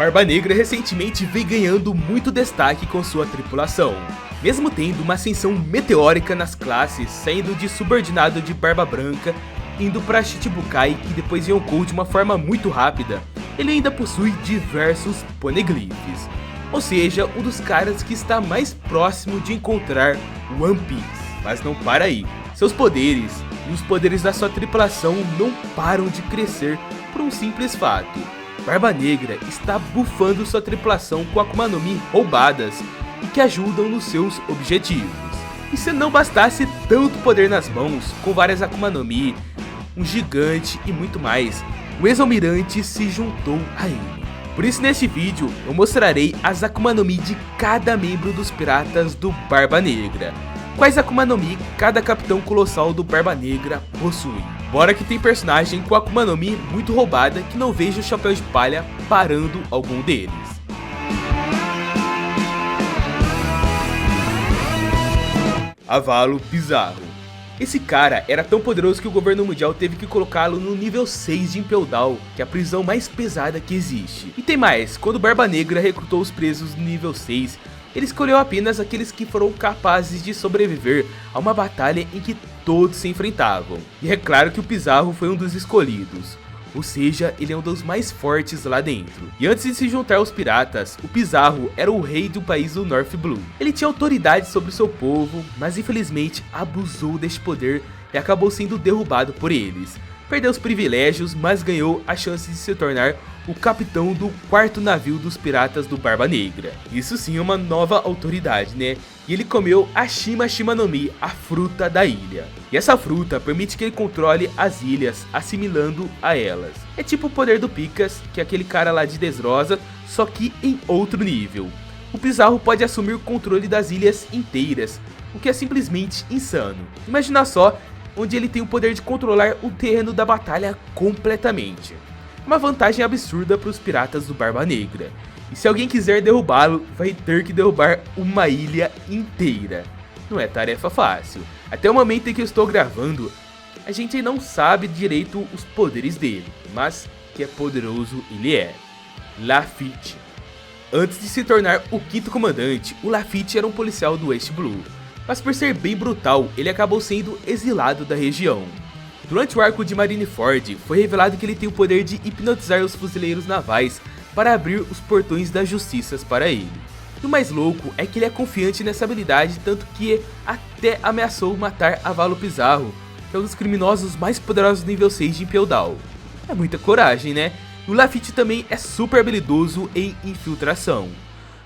Barba Negra recentemente vem ganhando muito destaque com sua tripulação, mesmo tendo uma ascensão meteórica nas classes, saindo de subordinado de Barba Branca, indo para Shichibukai e depois Yonkou de uma forma muito rápida. Ele ainda possui diversos poneglyphs, ou seja, um dos caras que está mais próximo de encontrar One Piece. Mas não para aí, seus poderes e os poderes da sua tripulação não param de crescer por um simples fato. Barba Negra está bufando sua tripulação com Akuma no Mi roubadas e que ajudam nos seus objetivos. E se não bastasse tanto poder nas mãos, com várias Akuma no Mi, um gigante e muito mais, o ex-almirante se juntou a ele. Por isso neste vídeo eu mostrarei as Akuma no Mi de cada membro dos piratas do Barba Negra. Quais Akuma no Mi cada capitão colossal do Barba Negra possui. Bora que tem personagem com Akuma no Mi muito roubada que não vejo o Chapéu de Palha parando algum deles. Avalo Bizarro. Esse cara era tão poderoso que o governo mundial teve que colocá-lo no nível 6 de Impel Down, que é a prisão mais pesada que existe. E tem mais, quando Barba Negra recrutou os presos no nível 6, ele escolheu apenas aqueles que foram capazes de sobreviver a uma batalha em que todos se enfrentavam. E é claro que o Pizarro foi um dos escolhidos, ou seja, ele é um dos mais fortes lá dentro. E antes de se juntar aos piratas, o Pizarro era o rei do país do North Blue. Ele tinha autoridade sobre o seu povo, mas infelizmente abusou deste poder e acabou sendo derrubado por eles. Perdeu os privilégios, mas ganhou a chance de se tornar o capitão do 4º navio dos piratas do Barba Negra. Isso sim é uma nova autoridade, né? E ele comeu a Shima Shima no Mi, a fruta da ilha. E essa fruta permite que ele controle as ilhas, assimilando a elas. É tipo o poder do Picas, que é aquele cara lá de Dressrosa, só que em outro nível. O Pizarro pode assumir o controle das ilhas inteiras, o que é simplesmente insano. Imagina só, onde ele tem o poder de controlar o terreno da batalha completamente. Uma vantagem absurda para os piratas do Barba Negra. E se alguém quiser derrubá-lo, vai ter que derrubar uma ilha inteira. Não é tarefa fácil. Até o momento em que eu estou gravando, a gente não sabe direito os poderes dele, mas que é poderoso ele é. Lafitte. Antes de se tornar o 5º comandante, o Lafitte era um policial do West Blue. Mas por ser bem brutal, ele acabou sendo exilado da região. Durante o arco de Marineford, foi revelado que ele tem o poder de hipnotizar os fuzileiros navais para abrir os portões das justiças para ele. E o mais louco é que ele é confiante nessa habilidade, tanto que até ameaçou matar Avalo Pizarro, que é um dos criminosos mais poderosos do nível 6 de Impel Down. É muita coragem, né? E o Lafitte também é super habilidoso em infiltração.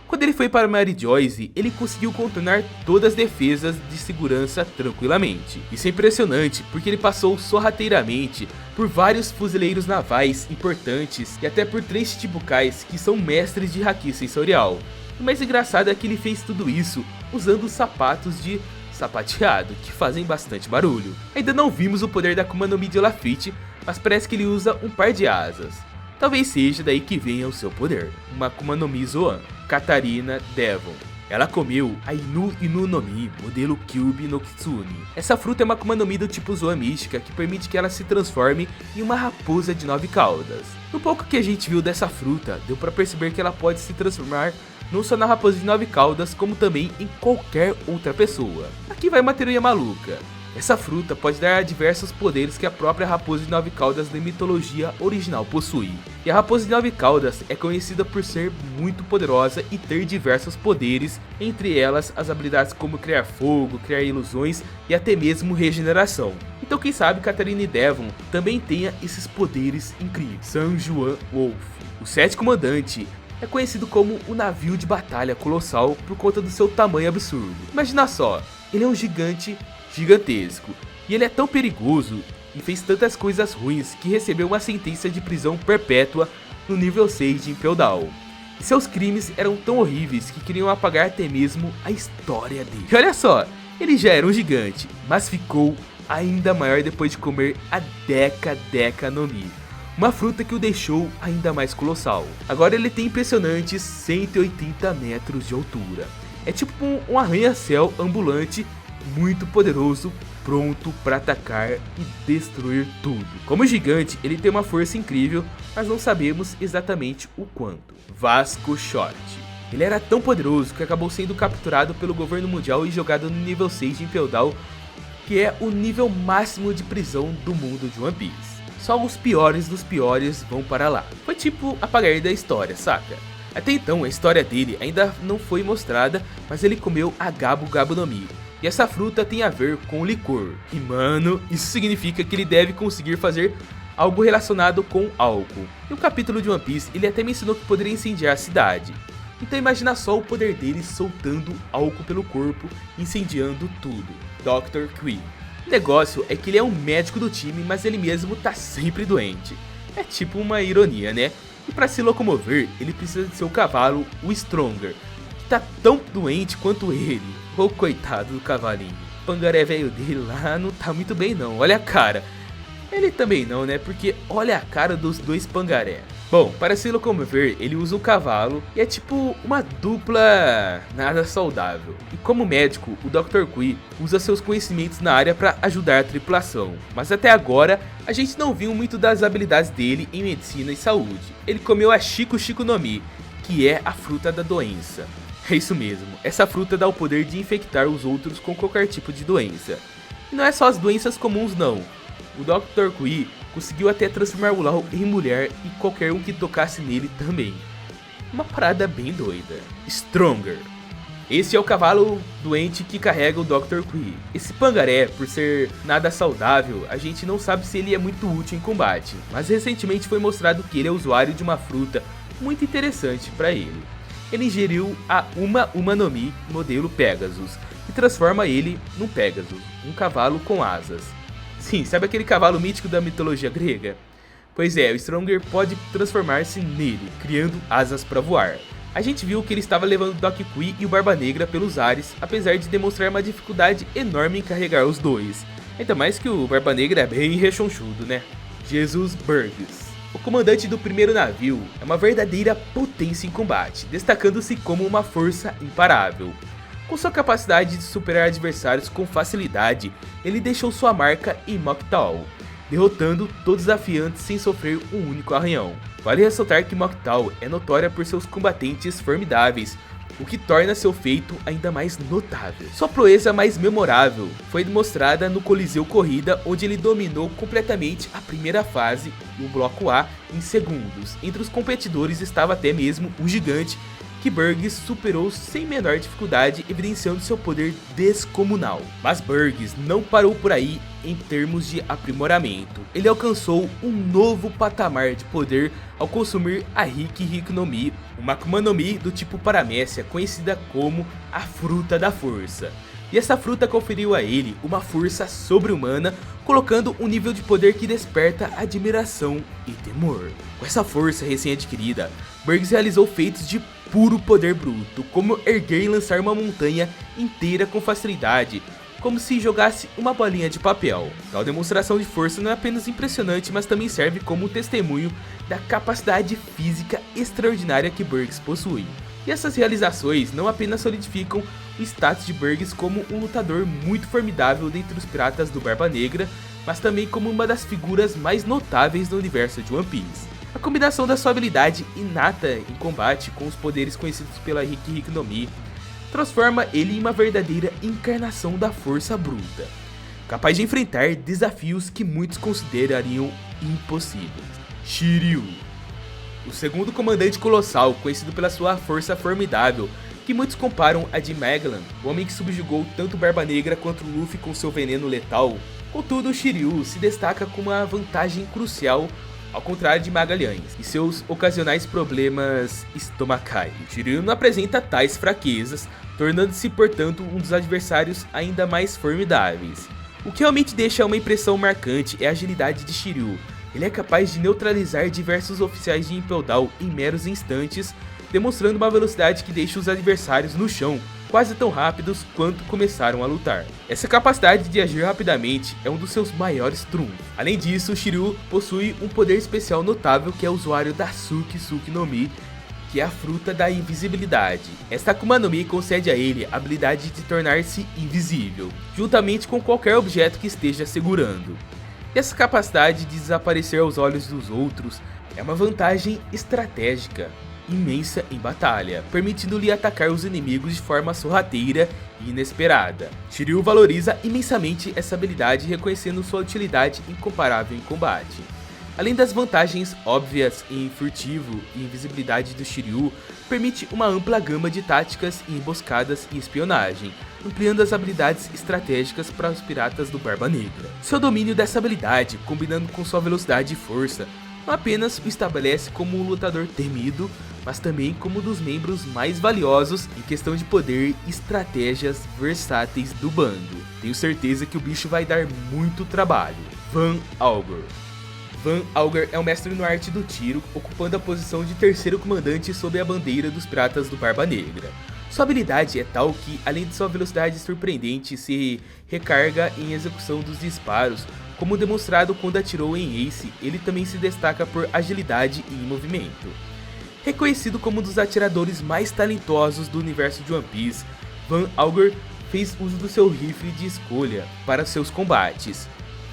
Quando ele foi para Mary Joyce, ele conseguiu contornar todas as defesas de segurança tranquilamente. Isso é impressionante porque ele passou sorrateiramente por vários fuzileiros navais importantes e até por 3 Chichibukais que são mestres de haki sensorial. O mais engraçado é que ele fez tudo isso usando sapatos de sapateado, que fazem bastante barulho. Ainda não vimos o poder da Akuma no Mi de Lafitte, mas parece que ele usa um par de asas. Talvez seja daí que venha o seu poder. Uma Akuma no Mi Zoan. Katarina Devon. Ela comeu a Inu Inu no Mi, modelo Kyuubi no Kitsune. Essa fruta é uma Akuma no Mi do tipo Zoan mística que permite que ela se transforme em uma raposa de 9 caudas. No pouco que a gente viu dessa fruta, deu pra perceber que ela pode se transformar não só na raposa de 9 caudas, como também em qualquer outra pessoa. Aqui vai uma teoria maluca. Essa fruta pode dar diversos poderes que a própria raposa de 9 caudas da mitologia original possui. E a raposa de 9 caudas é conhecida por ser muito poderosa e ter diversos poderes, entre elas as habilidades como criar fogo, criar ilusões e até mesmo regeneração. Então quem sabe Katarina Devon também tenha esses poderes incríveis. San Juan Wolf, o 7º comandante, é conhecido como o navio de batalha colossal por conta do seu tamanho absurdo. Imagina só, ele é um gigante gigantesco, e ele é tão perigoso e fez tantas coisas ruins que recebeu uma sentença de prisão perpétua no nível 6 de Impel Down. E seus crimes eram tão horríveis que queriam apagar até mesmo a história dele. E olha só, ele já era um gigante, mas ficou ainda maior depois de comer a Deca no Mi, uma fruta que o deixou ainda mais colossal. Agora ele tem impressionantes 180 metros de altura. É tipo um arranha-céu ambulante muito poderoso pronto para atacar e destruir tudo. Como gigante, ele tem uma força incrível, mas não sabemos exatamente o quanto. Vasco Short. Ele era tão poderoso que acabou sendo capturado pelo governo mundial e jogado no nível 6 de Impel Down, que é o nível máximo de prisão do mundo de One Piece. Só os piores dos piores vão para lá. Foi tipo apagar da história, saca? Até então a história dele ainda não foi mostrada, mas ele comeu a Gabu Gabu no Mi. E essa fruta tem a ver com licor. E mano, isso significa que ele deve conseguir fazer algo relacionado com álcool. Em um capítulo de One Piece, ele até mencionou que poderia incendiar a cidade. Então imagina só o poder dele soltando álcool pelo corpo, incendiando tudo. Dr. Queen. O negócio é que ele é um médico do time, mas ele mesmo tá sempre doente. É tipo uma ironia, né? E para se locomover, ele precisa de seu cavalo, o Stronger, que tá tão doente quanto ele. Ô coitado do cavalinho. O pangaré velho dele lá não tá muito bem não, olha a cara. Ele também não, né? Porque olha a cara dos dois pangaré. Bom, para se locomover, ele usa o cavalo e é tipo uma dupla nada saudável. E como médico, o Dr. Qui usa seus conhecimentos na área para ajudar a tripulação. Mas até agora, a gente não viu muito das habilidades dele em medicina e saúde. Ele comeu a Shiko Shiko no Mi, que é a fruta da doença. É isso mesmo, essa fruta dá o poder de infectar os outros com qualquer tipo de doença. E não é só as doenças comuns não. O Dr. Qui conseguiu até transformar o Law em mulher e qualquer um que tocasse nele também. Uma parada bem doida. Stronger. Esse é o cavalo doente que carrega o Dr. Qui. Esse pangaré, por ser nada saudável, a gente não sabe se ele é muito útil em combate. Mas recentemente foi mostrado que ele é usuário de uma fruta muito interessante para ele. Ele ingeriu a Uma no Mi modelo Pegasus e transforma ele num Pegasus, um cavalo com asas. Sim, sabe aquele cavalo mítico da mitologia grega? Pois é, o Stronger pode transformar-se nele, criando asas para voar. A gente viu que ele estava levando o Doc Qui e o Barba Negra pelos ares, apesar de demonstrar uma dificuldade enorme em carregar os dois. Ainda mais que o Barba Negra é bem rechonchudo, né? Jesus Burgess. O comandante do primeiro navio é uma verdadeira potência em combate, destacando-se como uma força imparável. Com sua capacidade de superar adversários com facilidade, ele deixou sua marca em Moktal, derrotando todos os desafiantes sem sofrer um único arranhão. Vale ressaltar que Moktal é notória por seus combatentes formidáveis, o que torna seu feito ainda mais notável. Sua proeza mais memorável foi demonstrada no Coliseu Corrida, onde ele dominou completamente a primeira fase e o bloco A em segundos. Entre os competidores estava até mesmo o gigante, que Burgess superou sem menor dificuldade, evidenciando seu poder descomunal. Mas Burgess não parou por aí em termos de aprimoramento. Ele alcançou um novo patamar de poder ao consumir a Hiki Hiki no Mi, uma Akuma no Mi do tipo Paramécia, conhecida como a Fruta da Força. E essa fruta conferiu a ele uma força sobre-humana, colocando um nível de poder que desperta admiração e temor. Com essa força recém-adquirida, Burgess realizou feitos de puro poder bruto, como erguer e lançar uma montanha inteira com facilidade, como se jogasse uma bolinha de papel. Tal demonstração de força não é apenas impressionante, mas também serve como testemunho da capacidade física extraordinária que Burgess possui. E essas realizações não apenas solidificam o status de Burgess como um lutador muito formidável dentre os piratas do Barba Negra, mas também como uma das figuras mais notáveis do universo de One Piece. A combinação da sua habilidade inata em combate com os poderes conhecidos pela Hiki Hiki no Mi transforma ele em uma verdadeira encarnação da força bruta, capaz de enfrentar desafios que muitos considerariam impossíveis. Shiryu, o segundo comandante colossal, conhecido pela sua força formidável, que muitos comparam a de Magellan, o homem que subjugou tanto Barba Negra quanto Luffy com seu veneno letal. Contudo, Shiryu se destaca com uma vantagem crucial, ao contrário de Magalhães e seus ocasionais problemas estomacais. Shiryu não apresenta tais fraquezas, tornando-se portanto um dos adversários ainda mais formidáveis. O que realmente deixa uma impressão marcante é a agilidade de Shiryu. Ele é capaz de neutralizar diversos oficiais de Impel Down em meros instantes, demonstrando uma velocidade que deixa os adversários no chão quase tão rápidos quanto começaram a lutar. Essa capacidade de agir rapidamente é um dos seus maiores trunfos. Além disso, Shiryu possui um poder especial notável, que é o usuário da Suki Suki no Mi, que é a fruta da invisibilidade. Esta Akuma no Mi concede a ele a habilidade de tornar-se invisível, juntamente com qualquer objeto que esteja segurando. Essa capacidade de desaparecer aos olhos dos outros é uma vantagem estratégica imensa em batalha, permitindo-lhe atacar os inimigos de forma sorrateira e inesperada. Shiryu valoriza imensamente essa habilidade, reconhecendo sua utilidade incomparável em combate. Além das vantagens óbvias em furtivo e invisibilidade do Shiryu, permite uma ampla gama de táticas em emboscadas e espionagem, ampliando as habilidades estratégicas para os piratas do Barba Negra. Seu domínio dessa habilidade, combinando com sua velocidade e força, não apenas o estabelece como um lutador temido, mas também como um dos membros mais valiosos em questão de poder e estratégias versáteis do bando. Tenho certeza que o bicho vai dar muito trabalho. Van Augur. Van Augur é um mestre no arte do tiro, ocupando a posição de terceiro comandante sob a bandeira dos piratas do Barba Negra. Sua habilidade é tal que, além de sua velocidade surpreendente, se recarga em execução dos disparos, como demonstrado quando atirou em Ace. Ele também se destaca por agilidade e movimento. Reconhecido como um dos atiradores mais talentosos do universo de One Piece, Van Augur fez uso do seu rifle de escolha para seus combates,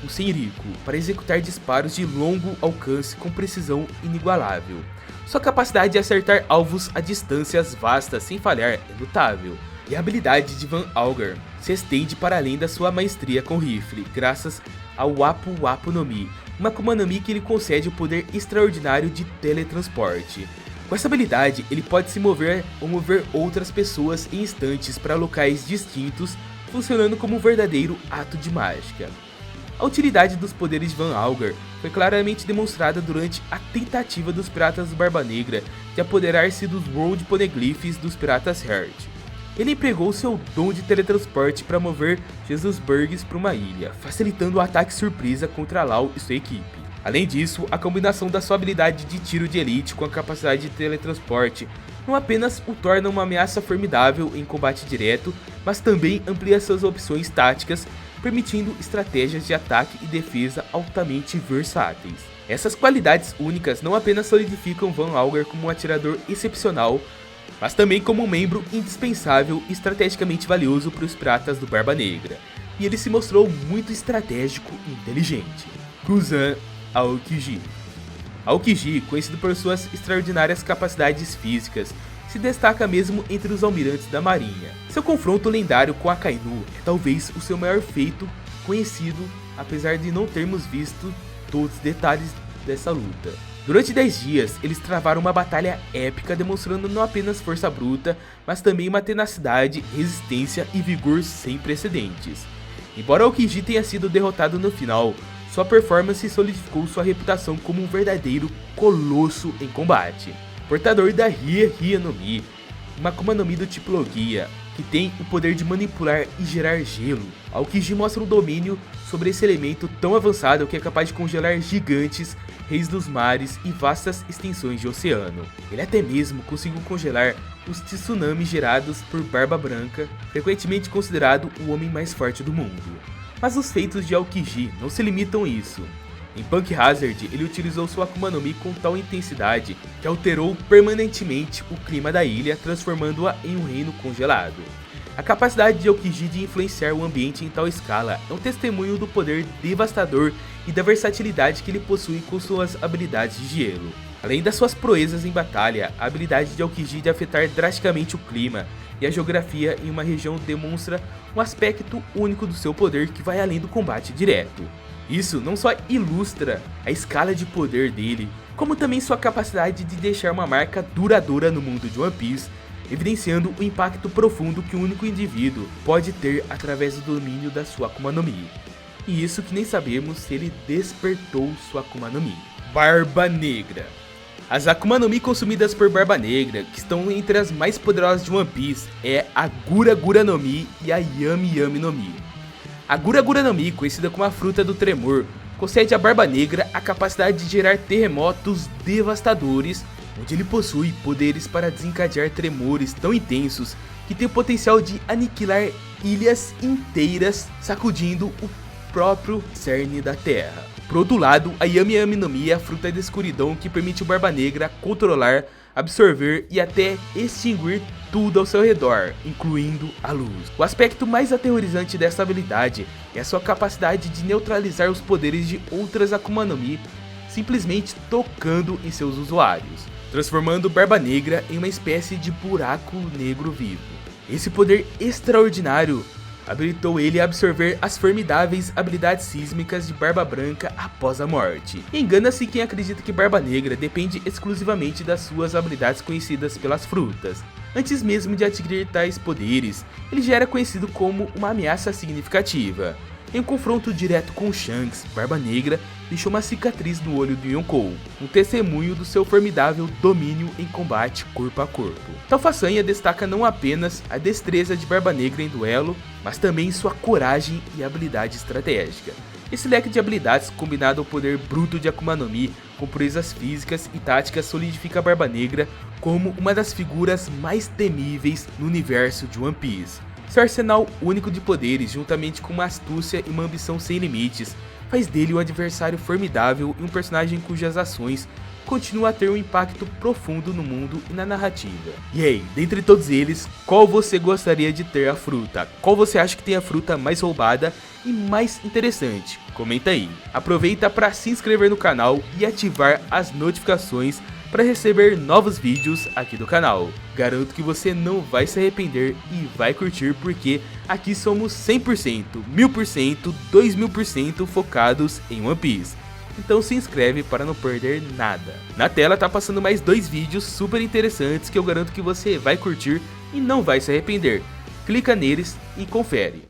o Senriku, para executar disparos de longo alcance com precisão inigualável. Sua capacidade de acertar alvos a distâncias vastas sem falhar é notável, e a habilidade de Van Augur se estende para além da sua maestria com rifle, graças ao Wapu Wapu no Mi, uma Akuma no Mi que lhe concede o poder extraordinário de teletransporte. Com essa habilidade, ele pode se mover ou mover outras pessoas em instantes para locais distintos, funcionando como um verdadeiro ato de mágica. A utilidade dos poderes de Van Augur foi claramente demonstrada durante a tentativa dos piratas do Barba Negra de apoderar-se dos World Poneglyphs dos piratas Heart. Ele empregou seu dom de teletransporte para mover Jesus Burgs para uma ilha, facilitando o ataque surpresa contra Law e sua equipe. Além disso, a combinação da sua habilidade de tiro de elite com a capacidade de teletransporte não apenas o torna uma ameaça formidável em combate direto, mas também amplia suas opções táticas, permitindo estratégias de ataque e defesa altamente versáteis. Essas qualidades únicas não apenas solidificam Van Augur como um atirador excepcional, mas também como um membro indispensável e estrategicamente valioso para os piratas do Barba Negra, e ele se mostrou muito estratégico e inteligente. Kuzan Aokiji. Aokiji, conhecido por suas extraordinárias capacidades físicas, se destaca mesmo entre os almirantes da marinha. Seu confronto lendário com Akainu é talvez o seu maior feito conhecido, apesar de não termos visto todos os detalhes dessa luta. Durante 10 dias, eles travaram uma batalha épica, demonstrando não apenas força bruta, mas também uma tenacidade, resistência e vigor sem precedentes. Embora Aokiji tenha sido derrotado no final, sua performance solidificou sua reputação como um verdadeiro colosso em combate. Portador da Hie no Mi, uma Akuma no Mi do tipo Logia, que tem o poder de manipular e gerar gelo, Aokiji mostra um domínio sobre esse elemento tão avançado que é capaz de congelar gigantes, reis dos mares e vastas extensões de oceano. Ele até mesmo conseguiu congelar os tsunamis gerados por Barba Branca, frequentemente considerado o homem mais forte do mundo. Mas os feitos de Aokiji não se limitam a isso. Em Punk Hazard, ele utilizou sua Akuma no Mi com tal intensidade que alterou permanentemente o clima da ilha, transformando-a em um reino congelado. A capacidade de Aokiji de influenciar o ambiente em tal escala é um testemunho do poder devastador e da versatilidade que ele possui com suas habilidades de gelo. Além das suas proezas em batalha, a habilidade de Aokiji de afetar drasticamente o clima e a geografia em uma região demonstra um aspecto único do seu poder que vai além do combate direto. Isso não só ilustra a escala de poder dele, como também sua capacidade de deixar uma marca duradoura no mundo de One Piece, evidenciando o impacto profundo que um único indivíduo pode ter através do domínio da sua Akuma no Mi. E isso que nem sabemos se ele despertou sua Akuma no Mi. Barba Negra. As Akuma no Mi consumidas por Barba Negra, que estão entre as mais poderosas de One Piece, é a Gura Gura no Mi e a Yami Yami no Mi. A Gura Gura no Mi, conhecida como a fruta do tremor, concede a Barba Negra a capacidade de gerar terremotos devastadores, onde ele possui poderes para desencadear tremores tão intensos que tem o potencial de aniquilar ilhas inteiras, sacudindo o próprio cerne da Terra. Por outro lado, a Yami Yami no Mi é a fruta da escuridão que permite o Barba Negra controlar absorver e até extinguir tudo ao seu redor, incluindo a luz. O aspecto mais aterrorizante dessa habilidade é a sua capacidade de neutralizar os poderes de outras Akuma no Mi simplesmente tocando em seus usuários, transformando Barba Negra em uma espécie de buraco negro vivo. Esse poder extraordinário habilitou ele a absorver as formidáveis habilidades sísmicas de Barba Branca após a morte. Engana-se quem acredita que Barba Negra depende exclusivamente das suas habilidades conhecidas pelas frutas. Antes mesmo de adquirir tais poderes, ele já era conhecido como uma ameaça significativa. Em um confronto direto com Shanks, Barba Negra deixou uma cicatriz no olho de Yonkou, um testemunho do seu formidável domínio em combate corpo a corpo. Tal façanha destaca não apenas a destreza de Barba Negra em duelo, mas também sua coragem e habilidade estratégica. Esse leque de habilidades, combinado ao poder bruto de Akuma no Mi, com proezas físicas e táticas, solidifica a Barba Negra como uma das figuras mais temíveis no universo de One Piece. Seu arsenal único de poderes, juntamente com uma astúcia e uma ambição sem limites, faz dele um adversário formidável e um personagem cujas ações continuam a ter um impacto profundo no mundo e na narrativa. E aí, dentre todos eles, qual você gostaria de ter a fruta? Qual você acha que tem a fruta mais roubada e mais interessante? Comenta aí. Aproveita para se inscrever no canal e ativar as notificações para receber novos vídeos aqui do canal. Garanto que você não vai se arrepender e vai curtir, porque aqui somos 100%, 1000%, 2000% focados em One Piece. Então se inscreve para não perder nada. Na tela tá passando mais 2 vídeos super interessantes que eu garanto que você vai curtir e não vai se arrepender. Clica neles e confere.